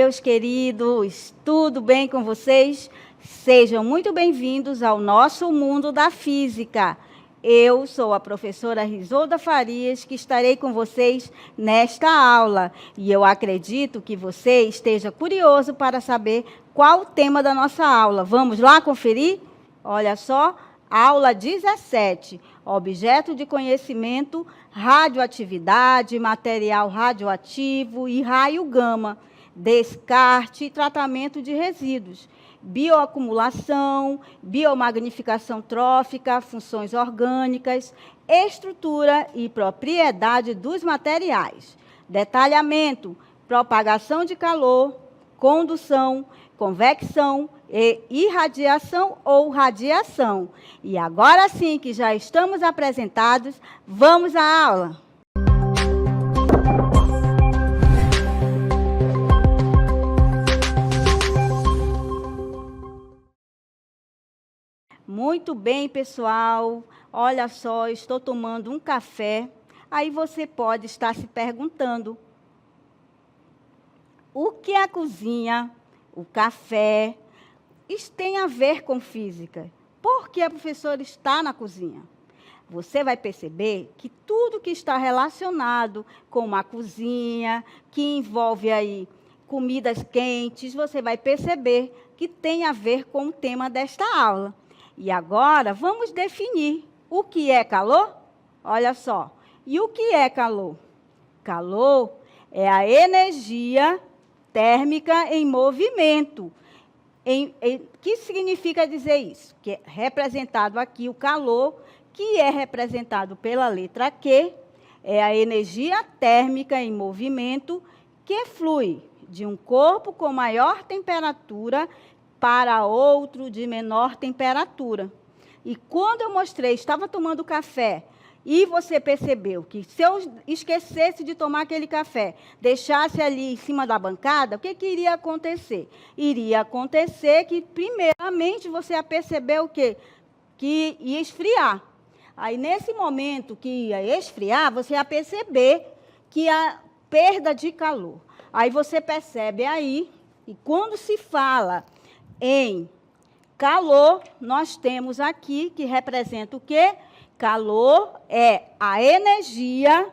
meus queridos, tudo bem com vocês? Sejam muito bem-vindos ao nosso mundo da física. Eu sou a professora Risolda Farias, que estarei com vocês nesta aula. E eu acredito que você esteja curioso para saber qual o tema da nossa aula. Vamos lá conferir? Olha só, aula 17, objeto de conhecimento, radioatividade, material radioativo e raio gama, descarte e tratamento de resíduos, bioacumulação, biomagnificação trófica, funções orgânicas, estrutura e propriedade dos materiais, detalhamento, propagação de calor, condução, convecção e irradiação ou radiação. E agora sim que já estamos apresentados, vamos à aula. Muito bem, pessoal. Olha só, estou tomando um café. Aí você pode estar se perguntando: o que a cozinha, o café, isso tem a ver com física? Por que a professora está na cozinha? Você vai perceber que tudo que está relacionado com uma cozinha, que envolve aí comidas quentes, você vai perceber que tem a ver com o tema desta aula. E agora, vamos definir o que é calor? Olha só, e o que é calor? Calor é a energia térmica em movimento. Que significa dizer isso? Que é representado aqui o calor, que é representado pela letra Q, é a energia térmica em movimento que flui de um corpo com maior temperatura para outro de menor temperatura. E quando eu mostrei, estava tomando café, e você percebeu que se eu esquecesse de tomar aquele café, deixasse ali em cima da bancada, o que iria acontecer? Iria acontecer que, primeiramente, você ia perceber o quê? Que ia esfriar. Aí, nesse momento que ia esfriar, você ia perceber que a perda de calor. Aí você percebe aí, e quando se fala em calor, nós temos aqui que representa o quê? Calor é a energia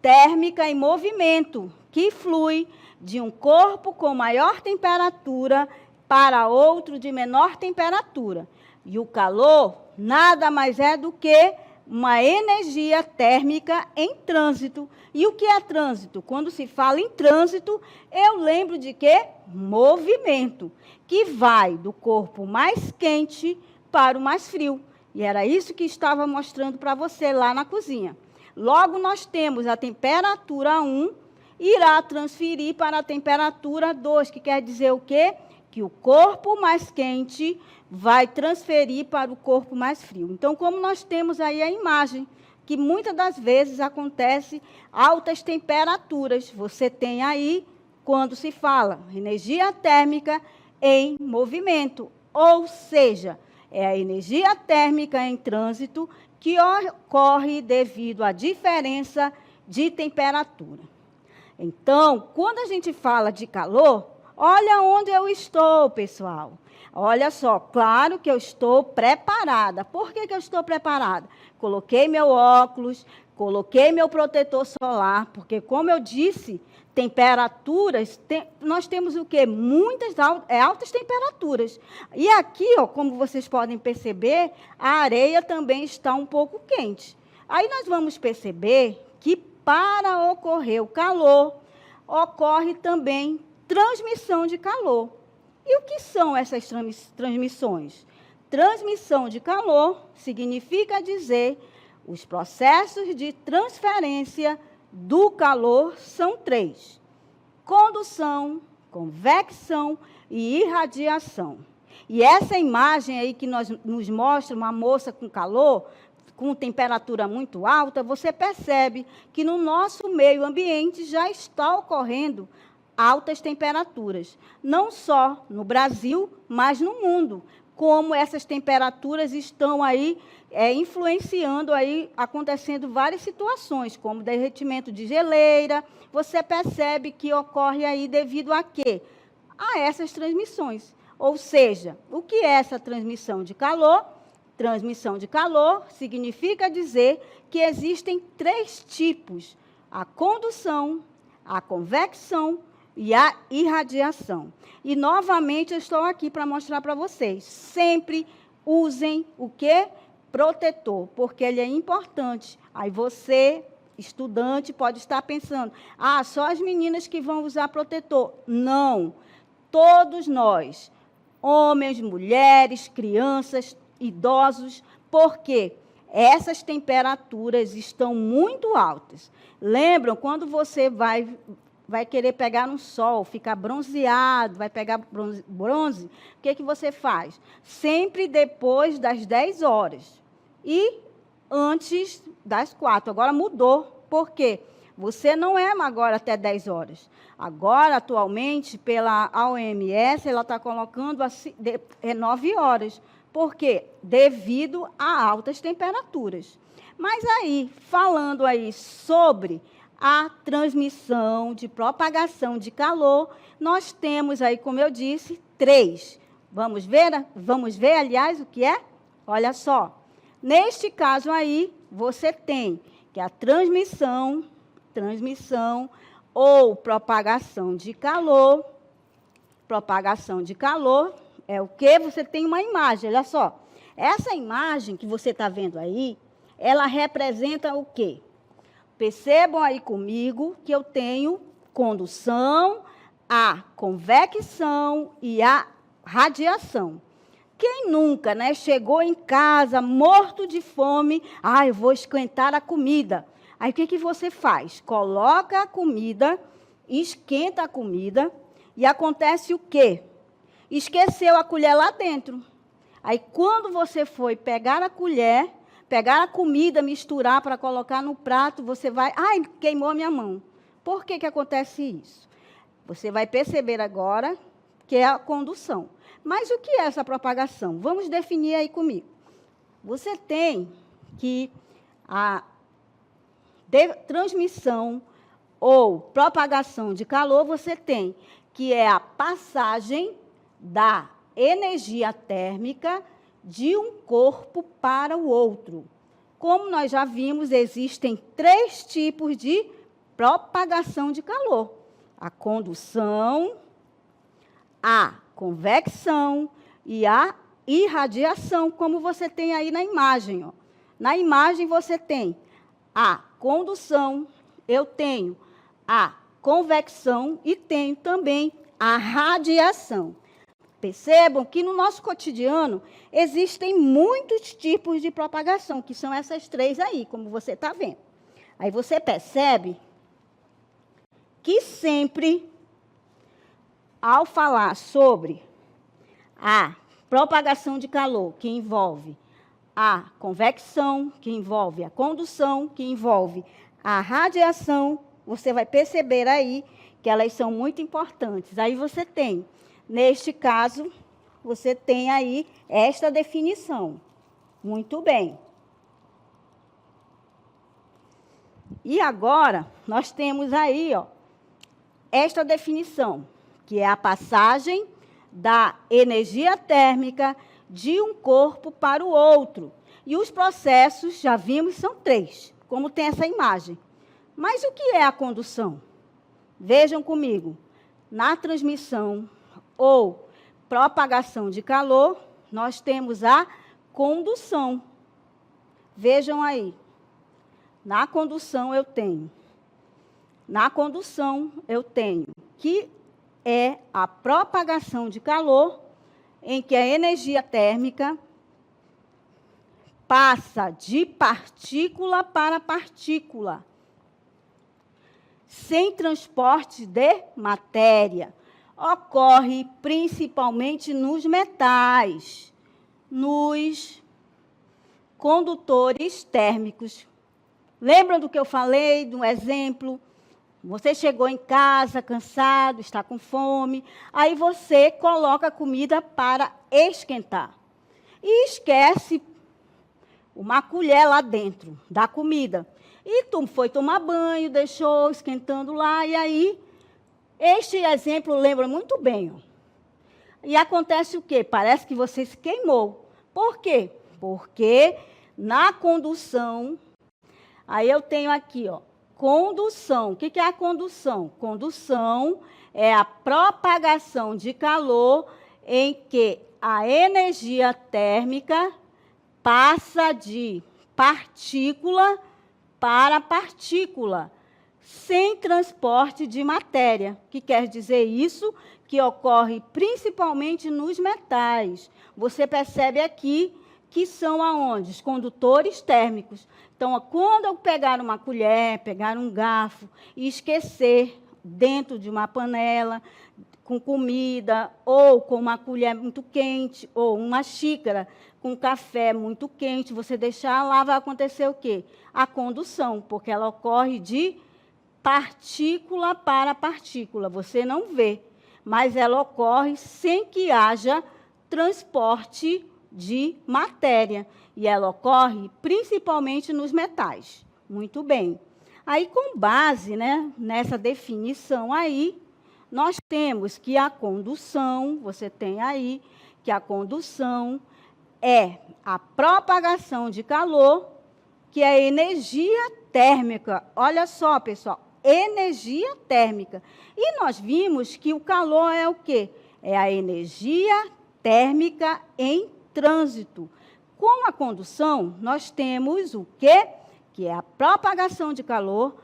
térmica em movimento que flui de um corpo com maior temperatura para outro de menor temperatura. E o calor nada mais é do que uma energia térmica em trânsito. E o que é trânsito? Quando se fala em trânsito, eu lembro de quê? Movimento, que vai do corpo mais quente para o mais frio. E era isso que estava mostrando para você lá na cozinha. Logo, nós temos a temperatura 1, irá transferir para a temperatura 2, que quer dizer o quê? Que o corpo mais quente vai transferir para o corpo mais frio. Então, como nós temos aí a imagem, que muitas das vezes acontece altas temperaturas, você tem aí, quando se fala energia térmica em movimento, ou seja, é a energia térmica em trânsito que ocorre devido à diferença de temperatura. Então, quando a gente fala de calor, olha onde eu estou, pessoal. Olha só, claro que eu estou preparada. Por que eu estou preparada? Coloquei meu óculos, coloquei meu protetor solar, porque, como eu disse, temperaturas, nós temos o quê? Muitas altas temperaturas. E aqui, ó, como vocês podem perceber, a areia também está um pouco quente. Aí nós vamos perceber que, para ocorrer o calor, ocorre também transmissão de calor. E o que são essas transmissões? Transmissão de calor significa dizer os processos de transferência do calor são 3: condução, convecção e irradiação. E essa imagem aí que nos mostra uma moça com calor, com temperatura muito alta, você percebe que no nosso meio ambiente já está ocorrendo altas temperaturas, não só no Brasil, mas no mundo, como essas temperaturas estão aí influenciando aí, acontecendo várias situações, como derretimento de geleira. Você percebe que ocorre aí devido a quê? A essas transmissões. Ou seja, o que é essa transmissão de calor? Transmissão de calor significa dizer que existem 3 tipos: a condução, a convecção e a irradiação. E, novamente, eu estou aqui para mostrar para vocês. Sempre usem o quê? Protetor, porque ele é importante. Aí você, estudante, pode estar pensando, só as meninas que vão usar protetor. Não, todos nós, homens, mulheres, crianças, idosos, porque essas temperaturas estão muito altas. Lembram, quando você vai querer pegar no sol, ficar bronzeado, vai pegar bronze, o que você faz? Sempre depois das 10 horas e antes das 4. Agora mudou. Por quê? Você não é agora até 10 horas. Agora, atualmente, pela OMS, ela está colocando 9 horas. Por quê? Devido a altas temperaturas. Mas aí, falando aí sobre a transmissão de propagação de calor, nós temos aí, como eu disse, 3. Vamos ver, aliás, o que é? Olha só. Neste caso aí, você tem que a transmissão ou propagação de calor é o quê? Você tem uma imagem, olha só. Essa imagem que você está vendo aí, ela representa o quê? Percebam aí comigo que eu tenho condução, a convecção e a radiação. Quem nunca, chegou em casa morto de fome, eu vou esquentar a comida. Aí o que você faz? Coloca a comida, esquenta a comida e acontece o quê? Esqueceu a colher lá dentro. Aí quando você foi pegar a colher, pegar a comida, misturar para colocar no prato, você vai, queimou a minha mão. Por que acontece isso? Você vai perceber agora que é a condução. Mas o que é essa propagação? Vamos definir aí comigo. Você tem que a transmissão ou propagação de calor, você tem que é a passagem da energia térmica de um corpo para o outro. Como nós já vimos, existem 3 tipos de propagação de calor: a condução, a convecção e a irradiação, como você tem aí na imagem. Ó. Na imagem você tem a condução, eu tenho a convecção e tenho também a radiação. Percebam que no nosso cotidiano existem muitos tipos de propagação, que são essas 3 aí, como você está vendo. Aí você percebe que sempre, ao falar sobre a propagação de calor, que envolve a convecção, que envolve a condução, que envolve a radiação, você vai perceber aí que elas são muito importantes. Aí você tem, neste caso, você tem aí esta definição. Muito bem. E agora, nós temos aí, esta definição, que é a passagem da energia térmica de um corpo para o outro. E os processos, já vimos, são 3, como tem essa imagem. Mas o que é a condução? Vejam comigo. Na transmissão ou propagação de calor, nós temos a condução. Vejam aí. Na condução eu tenho que é a propagação de calor em que a energia térmica passa de partícula para partícula, sem transporte de matéria. Ocorre principalmente nos metais, nos condutores térmicos. Lembram do que eu falei, de um exemplo? Você chegou em casa cansado, está com fome, aí você coloca a comida para esquentar. e esquece uma colher lá dentro da comida. E tu foi tomar banho, deixou esquentando lá, e aí, este exemplo lembra muito bem. Ó. E acontece o quê? Parece que você se queimou. Por quê? Porque na condução, aí eu tenho aqui, ó, condução. O que é a condução? Condução é a propagação de calor em que a energia térmica passa de partícula para partícula, sem transporte de matéria. O que quer dizer isso? Que ocorre principalmente nos metais. Você percebe aqui que são aonde? Os condutores térmicos. Então, quando eu pegar uma colher, pegar um garfo e esquecer dentro de uma panela com comida, ou com uma colher muito quente, ou uma xícara com café muito quente, você deixar lá, vai acontecer o quê? A condução, porque ela ocorre de partícula para partícula. Você não vê, mas ela ocorre sem que haja transporte de matéria. E ela ocorre principalmente nos metais. Muito bem. Aí, com base, né, nessa definição aí, nós temos que a condução, você tem aí, que a condução é a propagação de calor, que é energia térmica. Olha só, pessoal, energia térmica. E nós vimos que o calor é o quê? É a energia térmica em trânsito. Com a condução, nós temos o quê? Que é a propagação de calor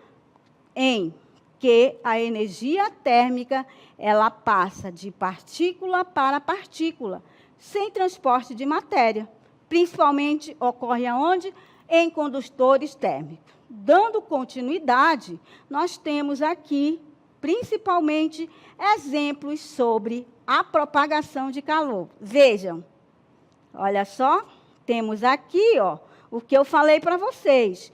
em que a energia térmica ela passa de partícula para partícula, sem transporte de matéria. Principalmente ocorre aonde? Em condutores térmicos. Dando continuidade, nós temos aqui, principalmente, exemplos sobre a propagação de calor. Vejam, olha só, temos aqui, ó, o que eu falei para vocês,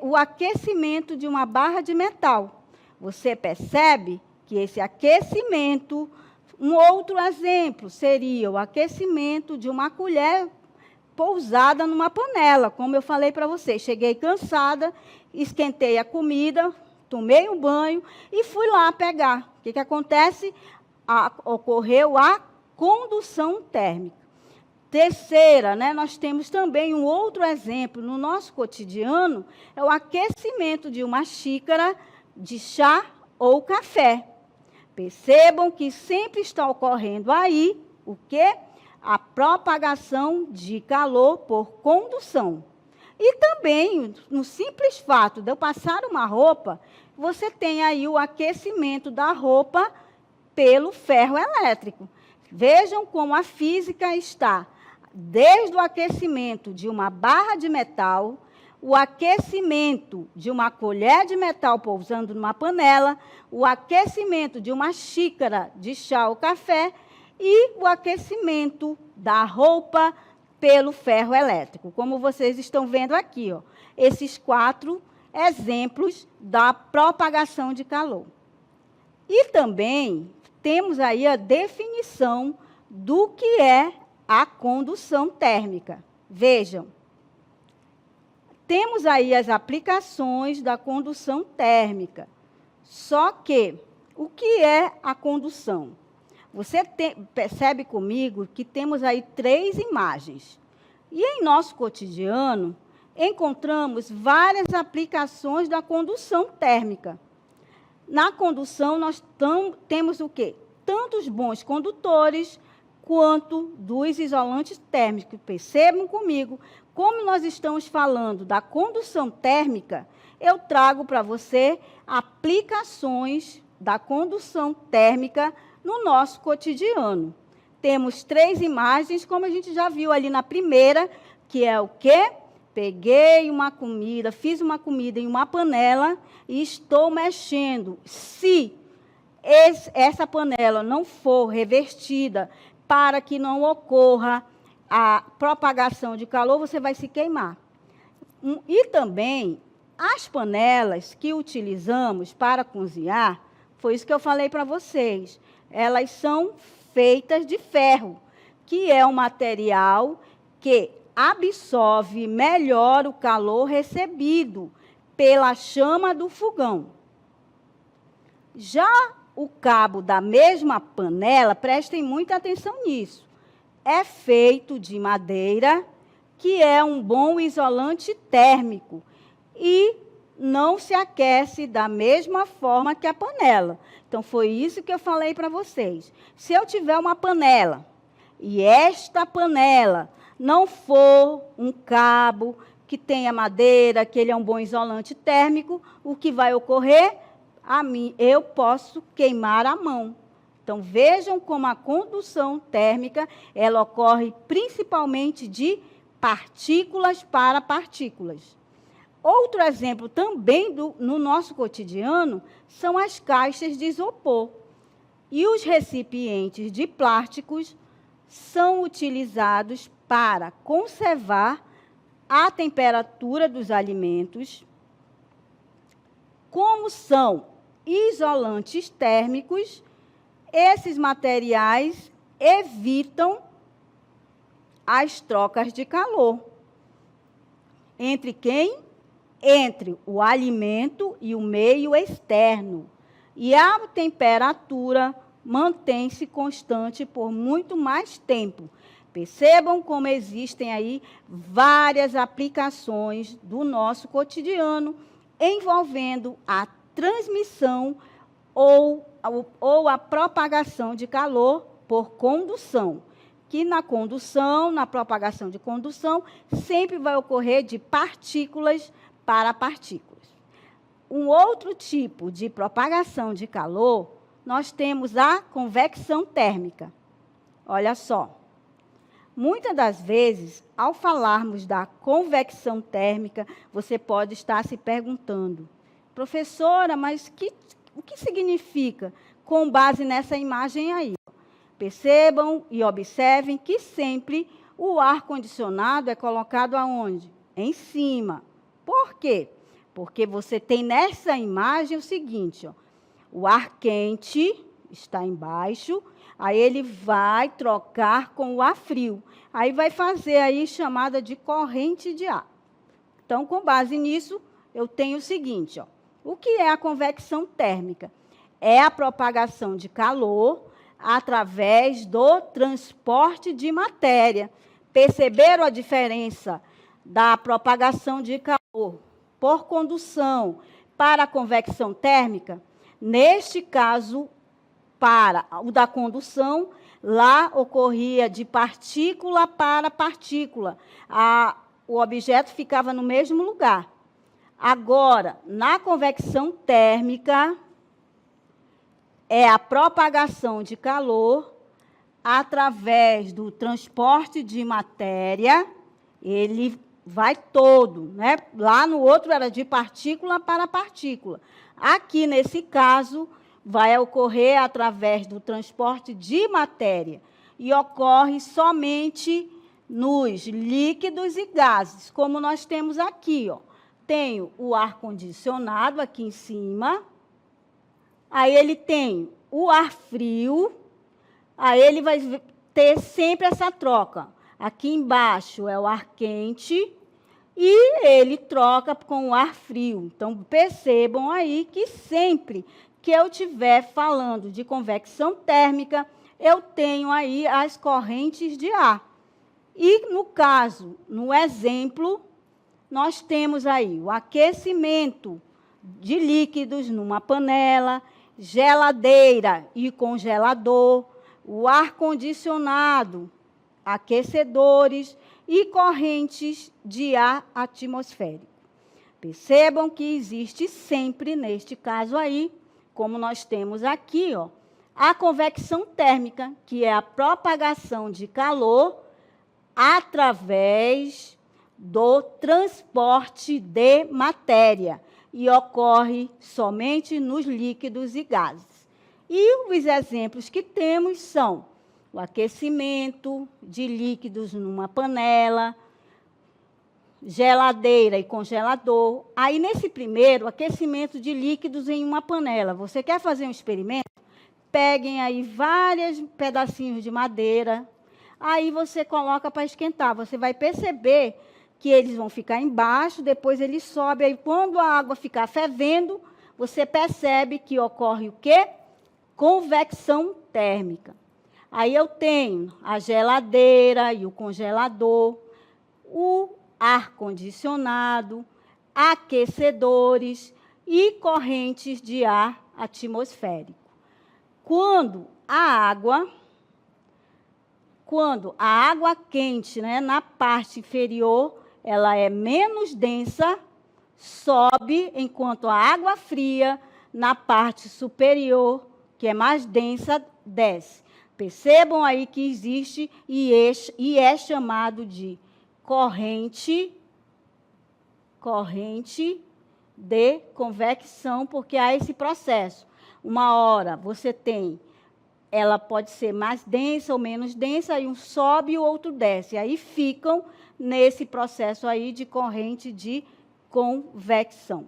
o aquecimento de uma barra de metal. Você percebe que esse aquecimento, um outro exemplo seria o aquecimento de uma colher pousada numa panela, como eu falei para vocês. Cheguei cansada, esquentei a comida, tomei um banho e fui lá pegar. O que acontece? Ocorreu a condução térmica. Terceira, né, nós temos também um outro exemplo no nosso cotidiano, é o aquecimento de uma xícara de chá ou café. Percebam que sempre está ocorrendo aí o quê? A propagação de calor por condução. E também, no simples fato de eu passar uma roupa, você tem aí o aquecimento da roupa pelo ferro elétrico. Vejam como a física está, desde o aquecimento de uma barra de metal, o aquecimento de uma colher de metal pousando numa panela, o aquecimento de uma xícara de chá ou café e o aquecimento da roupa pelo ferro elétrico. Como vocês estão vendo aqui, ó, esses 4 exemplos da propagação de calor. E também temos aí a definição do que é a condução térmica. Vejam, temos aí as aplicações da condução térmica. Só que, o que é a condução? Você percebe comigo que temos aí 3 imagens. E em nosso cotidiano, encontramos várias aplicações da condução térmica. Na condução, nós temos o quê? Tanto os bons condutores, quanto dos isolantes térmicos. Percebam comigo, como nós estamos falando da condução térmica, eu trago para você aplicações da condução térmica no nosso cotidiano. Temos 3 imagens, como a gente já viu ali na primeira, que é o quê? Peguei uma comida, fiz uma comida em uma panela e estou mexendo. Se essa panela não for revestida para que não ocorra a propagação de calor, você vai se queimar. E também, as panelas que utilizamos para cozinhar, foi isso que eu falei para vocês, elas são feitas de ferro, que é um material que absorve melhor o calor recebido pela chama do fogão. Já o cabo da mesma panela, prestem muita atenção nisso, é feito de madeira, que é um bom isolante térmico e não se aquece da mesma forma que a panela. Então, foi isso que eu falei para vocês. Se eu tiver uma panela e esta panela não for um cabo que tenha madeira, que ele é um bom isolante térmico, o que vai ocorrer? Eu posso queimar a mão. Então, vejam como a condução térmica, ela ocorre principalmente de partículas para partículas. Outro exemplo também no nosso cotidiano são as caixas de isopor. E os recipientes de plásticos são utilizados para conservar a temperatura dos alimentos. Como são isolantes térmicos, esses materiais evitam as trocas de calor. Entre quem? Entre o alimento e o meio externo. E a temperatura mantém-se constante por muito mais tempo. Percebam como existem aí várias aplicações do nosso cotidiano envolvendo a transmissão ou a propagação de calor por condução. Que na condução, na propagação de condução, sempre vai ocorrer de partículas para partículas. Um outro tipo de propagação de calor, nós temos a convecção térmica. Olha só. Muitas das vezes, ao falarmos da convecção térmica, você pode estar se perguntando, professora, mas o que significa com base nessa imagem aí? Percebam e observem que sempre o ar-condicionado é colocado aonde? Em cima. Por quê? Porque você tem nessa imagem o seguinte, ó, o ar quente está embaixo, aí ele vai trocar com o ar frio. Aí vai fazer aí chamada de corrente de ar. Então, com base nisso, eu tenho o seguinte, ó, o que é a convecção térmica? É a propagação de calor através do transporte de matéria. Perceberam a diferença da propagação de calor por condução para a convecção térmica? Neste caso, para o da condução, lá ocorria de partícula para partícula. O objeto ficava no mesmo lugar. Agora, na convecção térmica, é a propagação de calor através do transporte de matéria, ele vai todo, né? Lá no outro era de partícula para partícula. Aqui, nesse caso, vai ocorrer através do transporte de matéria e ocorre somente nos líquidos e gases, como nós temos aqui, ó. Tenho o ar-condicionado aqui em cima, aí ele tem o ar frio, aí ele vai ter sempre essa troca. Aqui embaixo é o ar quente e ele troca com o ar frio. Então, percebam aí que sempre que eu estiver falando de convecção térmica, eu tenho aí as correntes de ar. E, no caso, no exemplo, nós temos aí o aquecimento de líquidos numa panela, geladeira e congelador, o ar-condicionado, aquecedores e correntes de ar atmosférico. Percebam que existe sempre, neste caso aí, como nós temos aqui, ó, a convecção térmica, que é a propagação de calor através do transporte de matéria e ocorre somente nos líquidos e gases. E os exemplos que temos são o aquecimento de líquidos numa panela, geladeira e congelador. Aí, nesse primeiro, aquecimento de líquidos em uma panela. Você quer fazer um experimento? Peguem aí vários pedacinhos de madeira, Aí você coloca para esquentar. Você vai perceber que eles vão ficar embaixo, depois eles sobem. Aí, quando a água ficar fervendo, você percebe que ocorre o quê? Convecção térmica. Aí eu tenho a geladeira e o congelador, o ar-condicionado, aquecedores e correntes de ar atmosférico. Quando a água quente, né, na parte inferior, ela é menos densa, sobe, enquanto a água fria, na parte superior, que é mais densa, desce. Percebam aí que existe e é chamado de corrente de convecção, porque há esse processo. Uma hora você tem, ela pode ser mais densa ou menos densa, aí um sobe e o outro desce. Aí ficam nesse processo aí de corrente de convecção.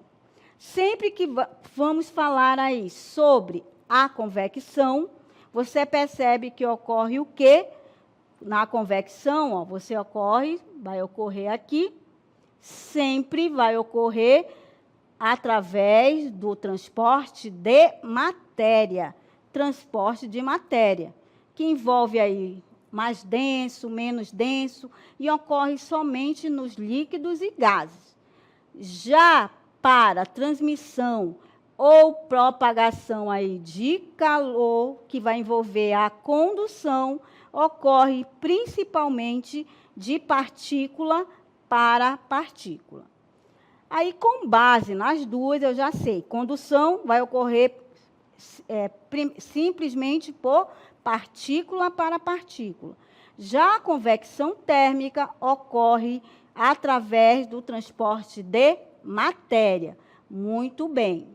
Sempre que vamos falar aí sobre a convecção, você percebe que ocorre o quê? Na convecção, ó, vai ocorrer aqui, sempre vai ocorrer através do transporte de matéria. Transporte de matéria, que envolve aí mais denso, menos denso, e ocorre somente nos líquidos e gases. Já para transmissão ou propagação aí de calor, que vai envolver a condução, ocorre principalmente de partícula para partícula. Aí, com base nas duas, eu já sei, condução vai ocorrer simplesmente por partícula para partícula. Já a convecção térmica ocorre através do transporte de matéria. Muito bem.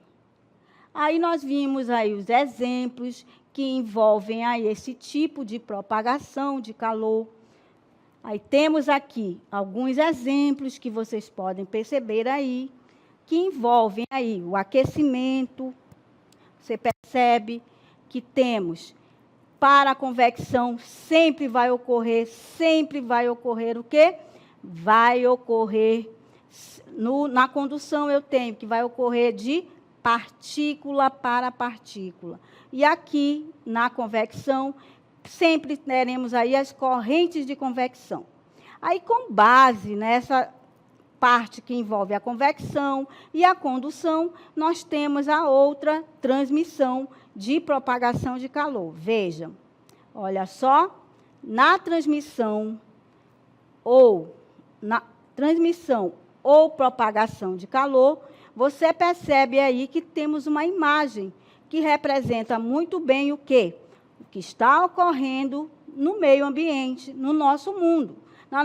Aí nós vimos aí os exemplos que envolvem aí esse tipo de propagação de calor. Aí temos aqui alguns exemplos que vocês podem perceber aí, que envolvem aí o aquecimento. Você percebe que temos, para a convecção, sempre vai ocorrer o quê? Vai ocorrer, na condução eu tenho que vai ocorrer de partícula para partícula. E aqui, na convecção, sempre teremos aí as correntes de convecção. Aí, com base nessa parte que envolve a convecção e a condução, nós temos a outra transmissão de propagação de calor. Vejam, olha só, na transmissão ou propagação de calor, você percebe aí que temos uma imagem que representa muito bem o quê? O que está ocorrendo no meio ambiente, no nosso mundo, na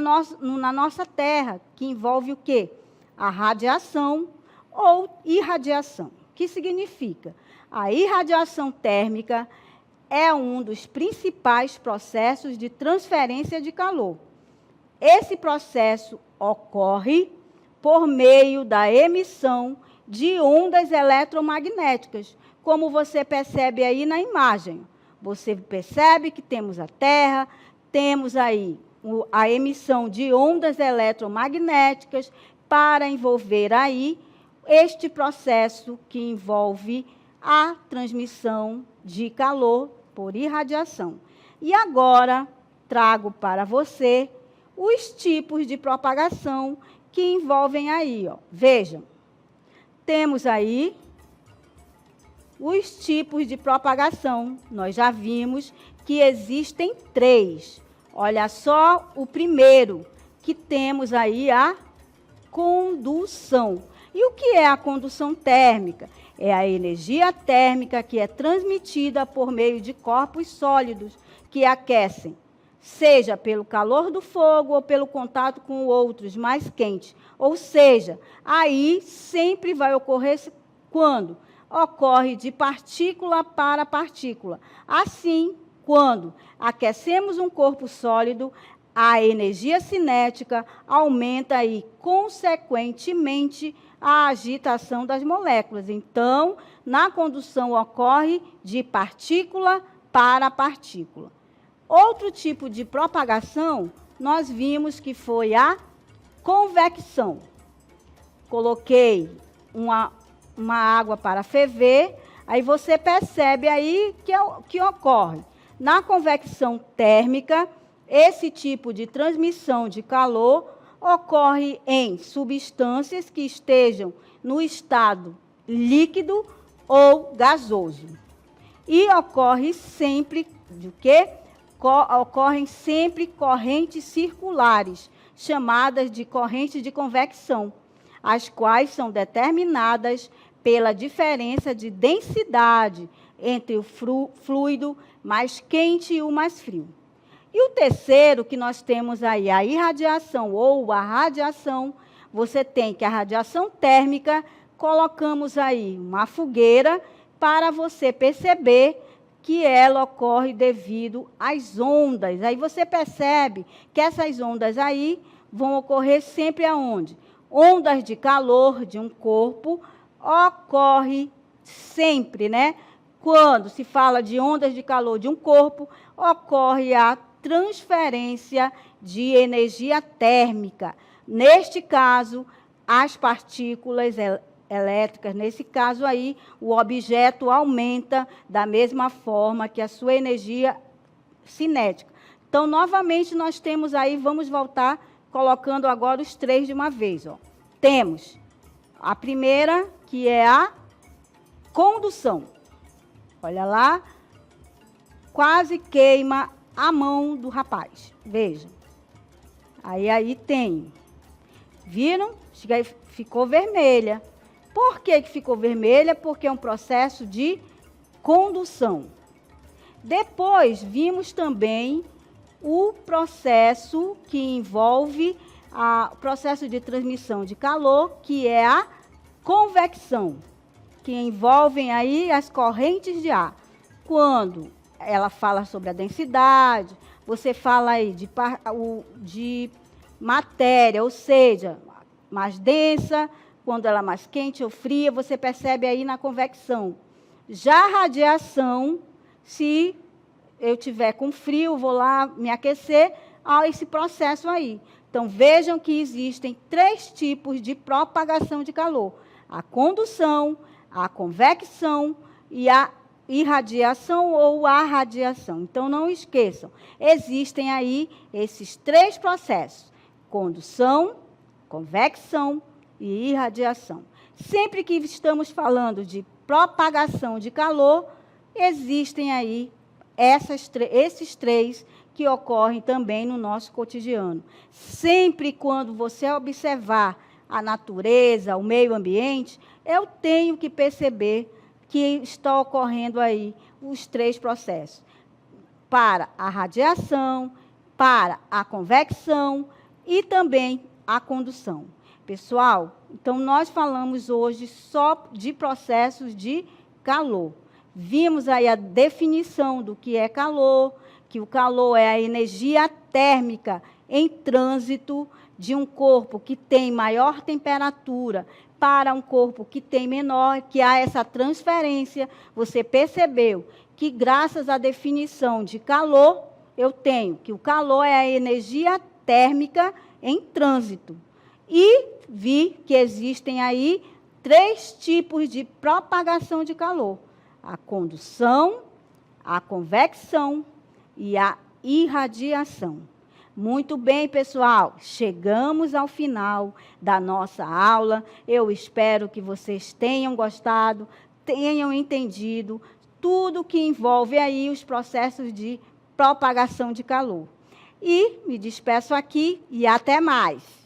nossa Terra, que envolve o quê? A radiação ou irradiação. O que significa? A irradiação térmica é um dos principais processos de transferência de calor. Esse processo ocorre por meio da emissão de ondas eletromagnéticas, como você percebe aí na imagem. Você percebe que temos a Terra, temos aí a emissão de ondas eletromagnéticas para envolver aí este processo que envolve a transmissão de calor por irradiação. E agora trago para você os tipos de propagação que envolvem aí, ó. Vejam, temos aí os tipos de propagação. Nós já vimos que existem 3. Olha só o primeiro, que temos aí a condução. E o que é a condução térmica? É a energia térmica que é transmitida por meio de corpos sólidos que aquecem, seja pelo calor do fogo ou pelo contato com outros mais quentes. Ou seja, aí sempre vai ocorrer quando? Ocorre de partícula para partícula. Assim, quando aquecemos um corpo sólido, a energia cinética aumenta e, consequentemente, a agitação das moléculas. Então, na condução ocorre de partícula para partícula. Outro tipo de propagação, nós vimos que foi a convecção. Coloquei uma água para ferver, aí você percebe aí que ocorre. Na convecção térmica, esse tipo de transmissão de calor ocorre em substâncias que estejam no estado líquido ou gasoso. E ocorre sempre de quê? Ocorrem sempre correntes circulares, chamadas de correntes de convecção, as quais são determinadas pela diferença de densidade entre o fluido mais quente e o mais frio. E o terceiro, que nós temos aí, a irradiação ou a radiação, você tem que a radiação térmica, colocamos aí uma fogueira para você perceber que ela ocorre devido às ondas. Aí você percebe que essas ondas aí vão ocorrer sempre aonde? Ondas de calor de um corpo ocorre sempre, né? Quando se fala de ondas de calor de um corpo, ocorre a transferência de energia térmica. Neste caso, as partículas elétricas, nesse caso aí, o objeto aumenta da mesma forma que a sua energia cinética. Então, novamente, nós temos aí, vamos voltar colocando agora os três de uma vez. Ó. Temos a primeira, que é a condução. Olha lá, quase queima a mão do rapaz. Veja. Aí tem. Viram? Ficou vermelha. Por que ficou vermelha? Porque é um processo de condução. Depois, vimos também o processo que envolve o processo de transmissão de calor, que é a convecção, que envolvem aí as correntes de ar. Quando ela fala sobre a densidade, você fala aí de matéria, ou seja, mais densa, quando ela é mais quente ou fria, você percebe aí na convecção. Já a radiação, se eu tiver com frio, vou lá me aquecer, há esse processo aí. Então, vejam que existem três tipos de propagação de calor. A condução, a convecção e a irradiação ou a radiação. Então, não esqueçam, existem aí esses três processos: condução, convecção e irradiação. Sempre que estamos falando de propagação de calor, existem aí esses três que ocorrem também no nosso cotidiano. Sempre quando você observar a natureza, o meio ambiente, eu tenho que perceber que está ocorrendo aí os três processos. Para a radiação, para a convecção e também a condução. Pessoal, então nós falamos hoje só de processos de calor. Vimos aí a definição do que é calor, que o calor é a energia térmica em trânsito de um corpo que tem maior temperatura para um corpo que tem menor, que há essa transferência. Você percebeu que, graças à definição de calor, eu tenho que o calor é a energia térmica em trânsito. E vi que existem aí três tipos de propagação de calor: a condução, a convecção e a irradiação. Muito bem, pessoal, chegamos ao final da nossa aula. Eu espero que vocês tenham gostado, tenham entendido tudo que envolve aí os processos de propagação de calor. E me despeço aqui e até mais.